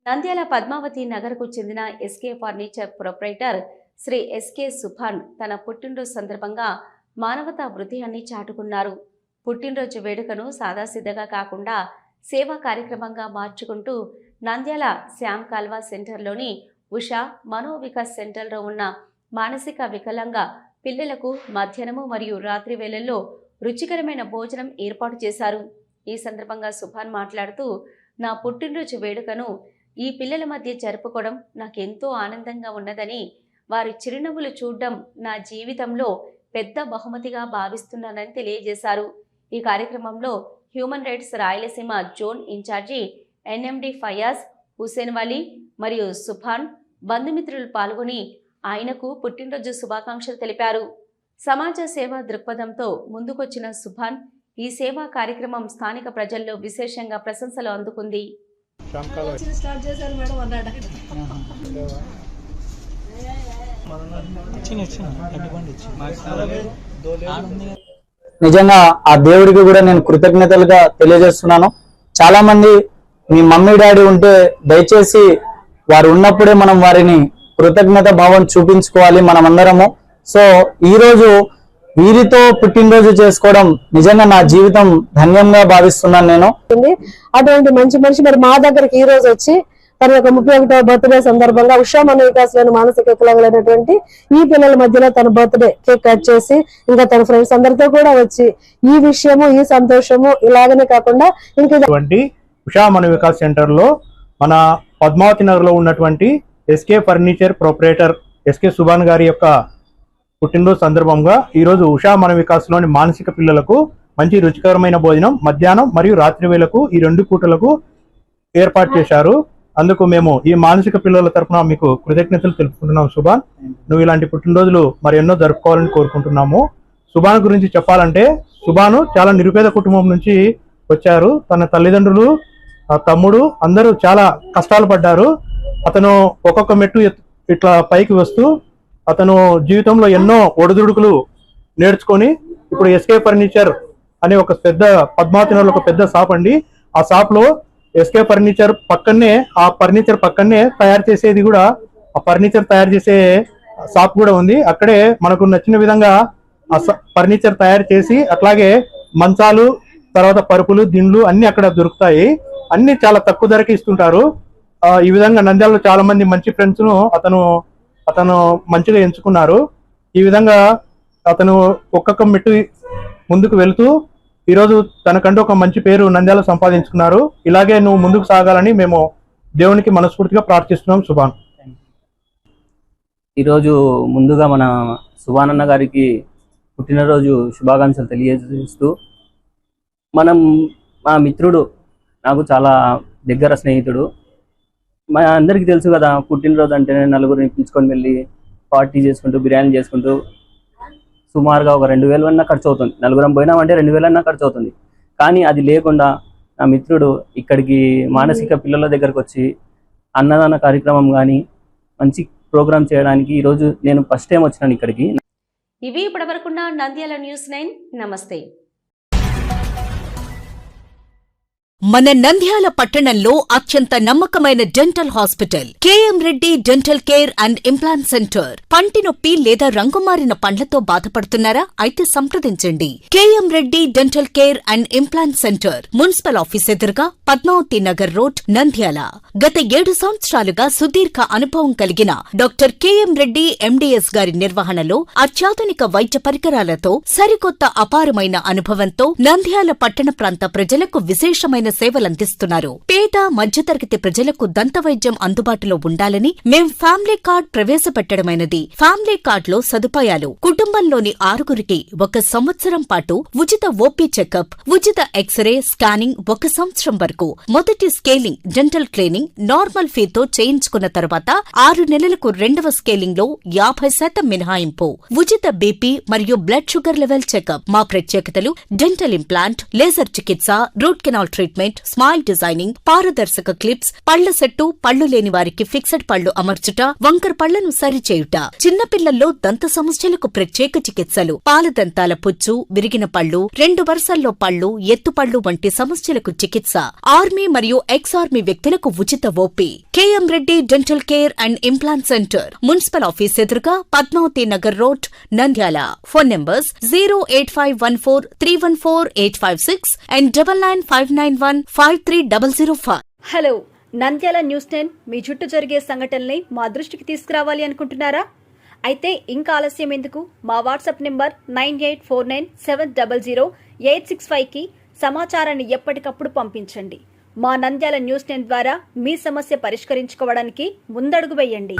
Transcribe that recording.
నంద్యాల పద్మావతి నగర్కు చెందిన SK furniture proprietor Shri SK Subhan తన పుట్టినరోజు సందర్భంగా మానవతా హృదయాన్ని చాటుకున్నారు. పుట్టినరోజు వేడుకను సాదాసీదాగా కాకుండా సేవా కార్యక్రమంగా మార్చుకుంటూ నంద్యాల శ్యామ్ కాల్వా సెంటర్లోని ఉషా మనోవికాస్ సెంటర్లో ఉన్న మానసిక వికలాంగ పిల్లలకు మధ్యాహ్నము మరియు రాత్రి వేళల్లో రుచికరమైన భోజనం ఏర్పాటు చేశారు. ఈ సందర్భంగా సుభాన్ మాట్లాడుతూ, నా పుట్టినరోజు వేడుకను ఈ పిల్లల మధ్య జరుపుకోవడం నాకెంతో ఆనందంగా ఉన్నదని, వారి చిరునవ్వులు చూడడం నా జీవితంలో పెద్ద బహుమతిగా భావిస్తున్నానని తెలియజేశారు. ఈ కార్యక్రమంలో human rights Rayalaseema zone in charge NMD Fayaz, Hussain Vali మరియు సుభాన్ బంధుమిత్రులు పాల్గొని ఆయనకు పుట్టినరోజు శుభాకాంక్షలు తెలిపారు. సమాజ సేవా దృక్పథంతో ముందుకొచ్చిన సుభాన్ ఈ సేవా కార్యక్రమం స్థానిక ప్రజల్లో విశేషంగా ప్రశంసలు అందుకుంది. నిజంగా ఆ దేవుడికి కూడా నేను కృతజ్ఞతలుగా తెలియజేస్తున్నాను. చాలా మంది మీ మమ్మీ డాడీ ఉంటే దయచేసి వారు ఉన్నప్పుడే మనం వారిని కృతజ్ఞత భావం చూపించుకోవాలి మనమందరము. సో ఈ రోజు వీరితో పుట్టినరోజు చేసుకోవడం నిజంగా నా జీవితం ధన్యంగా భావిస్తున్నాను నేను. అటువంటి మంచి మనిషి మరి మా దగ్గరికి ఈ రోజు వచ్చి తన యొక్క 31వ బర్త్డే సందర్భంగా ఉషా మనోవికాస్ లోని మానసిక వికలాంగులైనటువంటి ఈ పిల్లల మధ్యలో తన బర్త్డే కేక్ కట్ చేసి ఇంకా తన ఫ్రెండ్స్ అందరితో కూడా వచ్చి ఈ విషయము ఈ సంతోషము ఇలాగనే కాకుండా ఇంకా ఉషా మనోవికాస్ సెంటర్ లో మన పద్మావతి నగర్ లో ఉన్నటువంటి SK furniture proprietor SK Subhan గారి యొక్క పుట్టినరోజు సందర్భంగా ఈరోజు ఉషా మనోవికాస్ లోని మానసిక పిల్లలకు మంచి రుచికరమైన భోజనం మధ్యాహ్నం మరియు రాత్రి వేళకు ఈ 2 పూటలకు ఏర్పాటు చేశారు. అందుకు మేము ఈ మానసిక పిల్లల తరఫున మీకు కృతజ్ఞతలు తెలుపుకుంటున్నాం. సుభాన్, నువ్వు ఇలాంటి పుట్టినరోజులు మరి ఎన్నో జరుపుకోవాలని కోరుకుంటున్నాము. సుభాన్ గురించి చెప్పాలంటే సుభాను చాలా నిరుపేద కుటుంబం నుంచి వచ్చారు. తన తల్లిదండ్రులు, తమ్ముడు అందరూ చాలా కష్టాలు పడ్డారు. అతను ఒక్కొక్క మెట్టు ఇట్లా పైకి వస్తూ అతను జీవితంలో ఎన్నో ఒడిదుడుకులు నేర్చుకొని ఇప్పుడు ఎస్కే ఫర్నిచర్ అనే ఒక పెద్ద పద్మావతిలో ఒక పెద్ద షాప్ అండి. ఆ షాప్ లో ఎస్కే ఫర్నిచర్ పక్కనే, ఆ ఫర్నిచర్ పక్కనే తయారు చేసేది కూడా, ఆ ఫర్నిచర్ తయారు చేసే షాప్ కూడా ఉంది. అక్కడే మనకు నచ్చిన విధంగా ఆ ఫర్నిచర్ తయారు చేసి అట్లాగే మంచాలు, తర్వాత పరుపులు, దిండ్లు అన్ని అక్కడ దొరుకుతాయి. అన్ని చాలా తక్కువ ధరకి ఇస్తుంటారు. ఈ విధంగా నంద్యాలలో చాలా మంది మంచి ఫ్రెండ్స్ ను అతను మంచిగా ఎంచుకున్నారు. ఈ విధంగా అతను ఒక్కొక్క మెట్టు ముందుకు వెళుతూ ఈరోజు తనకంటూ ఒక మంచి పేరు నంద్యాల సంపాదించుకున్నారు. ఇలాగే నువ్వు ముందుకు సాగాలని మేము దేవునికి మనస్ఫూర్తిగా ప్రార్థిస్తున్నాం. సుభాన్, ఈరోజు ముందుగా మన సుభాన్ అన్న గారికి పుట్టినరోజు శుభాకాంక్షలు తెలియజేస్తూ, మా మిత్రుడు, నాకు చాలా దగ్గర స్నేహితుడు. మా అందరికీ తెలుసు కదా, పుట్టినరోజు అంటేనే నలుగురిని పిలుచుకొని వెళ్ళి పార్టీ చేసుకుంటూ బిర్యానీ చేసుకుంటూ సుమారుగా ఒక 2,000 అన్నా ఖర్చు అవుతుంది. నలుగురం పోయినామంటే 2,000 అన్నా ఖర్చు అవుతుంది. కానీ అది లేకుండా నా మిత్రుడు ఇక్కడికి మానసిక పిల్లల దగ్గరకు వచ్చి అన్నదాన కార్యక్రమం కానీ మంచి ప్రోగ్రామ్ చేయడానికి ఈరోజు నేను ఫస్ట్ టైం వచ్చినాను ఇక్కడికి. ఇవి ఇప్పటివరకున్న నంద్యాల న్యూస్ 9. నమస్తే. మన నంద్యాల పట్టణంలో అత్యంత నమ్మకమైన dental hospital KM Reddy dental care and implant centre. పంటి నొప్పి లేదా రంగుమారిన పండ్లతో బాధపడుతున్నారా? అయితే సంప్రదించండి. KM Reddy dental care and implant centre, municipal office ఎదురుగా, పద్మావతి నగర్ రోడ్, నంద్యాల. గత 7 సంవత్సరాలుగా సుదీర్ఘ అనుభవం కలిగిన డాక్టర్ కేఎం రెడ్డి ఎండిఎస్ గారి నిర్వహణలో అత్యాధునిక వైద్య పరికరాలతో సరికొత్త అపారమైన అనుభవంతో నంద్యాల పట్టణ ప్రాంత ప్రజలకు విశేషమైన సేవలందిస్తున్నారు. పేద మధ్యతరగతి ప్రజలకు దంతవైద్యం అందుబాటులో ఉండాలని మేం ఫ్యామిలీ కార్డ్ ప్రవేశపెట్టడమైనది. ఫ్యామిలీ కార్డ్ లో సదుపాయాలు: కుటుంబంలోని 6గురికి 1 సంవత్సరం పాటు ఉచిత ఓపీ చెకప్, ఉచిత ఎక్స్రే స్కానింగ్ 1 సంవత్సరం వరకు, మొదటి స్కేలింగ్ డెంటల్ క్లీనింగ్ నార్మల్ ఫీతో చేయించుకున్న తర్వాత 6 నెలలకు 2వ స్కేలింగ్ లో 50% మినహాయింపు, ఉచిత బీపీ మరియు బ్లడ్ షుగర్ లెవెల్ చెకప్. మా ప్రత్యేకతలు: డెంటల్ ఇంప్లాంట్, లేజర్ చికిత్స, root canal treatment, treatment, smile designing, పారదర్శక క్లిప్స్, పళ్ల సెట్టు, పళ్లు లేని వారికి ఫిక్సెడ్ పళ్లు అమర్చుట, వంకర పళ్లను సరిచేయుట, చిన్నపిల్లల్లో దంత సమస్యలకు ప్రత్యేక చికిత్సలు, పాలదంతాల పుచ్చు, విరిగిన పళ్లు, 2 వరుసల్లో పళ్లు, ఎత్తుపళ్లు వంటి సమస్యలకు చికిత్స, ఆర్మీ మరియు ఎక్స్ ఆర్మీ వ్యక్తులకు ఉచిత OP. KM Reddy dental care and implant centre, municipal office ఎదురుగా, Padmavati Nagar road, Nandyal. Phone numbers 08514314856 and 9959153005. Hello, Nandyal news 10 మీ చుట్టూ జరిగే సంఘటనల్ని మా దృష్టికి తీసుకురావాలి అనుకుంటున్నారా? అయితే ఇంకా ఆలస్యం ఎందుకు? మా వాట్సాప్ నెంబర్ 9849700865కి సమాచారాన్ని ఎప్పటికప్పుడు పంపించండి. మా నంద్యాల న్యూస్ 10 ద్వారా మీ సమస్య పరిష్కరించుకోవడానికి ముందడుగు వేయండి.